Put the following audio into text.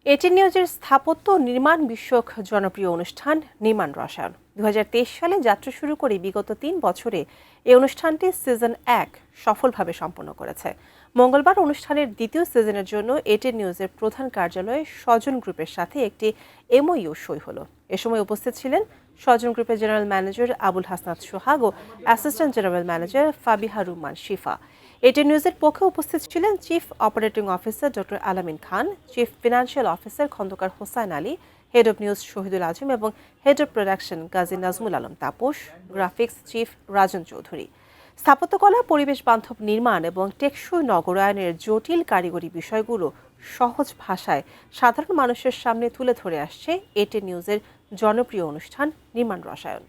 এটি নিউজের স্থাপত্য ও নির্মাণ বিষয়ক জনপ্রিয় অনুষ্ঠান নির্মাণ রসায়ন ২০২৩ সালে যাত্রা শুরু করে বিগত ৩ বছরে এই অনুষ্ঠানটি সিজন ১ সফলভাবে সম্পন্ন করেছে। মঙ্গলবার অনুষ্ঠানের দ্বিতীয় সিজনের জন্য এটি নিউজের প্রধান কার্যালয়ে স্বজন গ্রুপের সাথে একটি এমওইউ সই হলো। এ সময় উপস্থিত ছিলেন স্বজন গ্রুপের জেনারেল ম্যানেজার আবুল হাসনাত সোহাগ ও assistant general manager Fabiha Ruman Shifa. এটি নিউজের পক্ষে উপস্থিত ছিলেন chief operating officer doctor Alamin Khan, chief financial officer Khandakar Hossain Ali, head of news Shahidul Azam এবং head of production Gazi Nazmul Alam Tapas, graphics chief Rajan Chowdhury. স্থাপত্যকলা, পরিবেশ বান্ধব নির্মাণ এবং টেকসই নগরায়নের জটিল কারিগরি বিষয়গুলো সহজ ভাষায় সাধারণ মানুষের সামনে তুলে ধরে আসছে এটি নিউজের জনপ্রিয় অনুষ্ঠান নির্মাণ রসায়ন।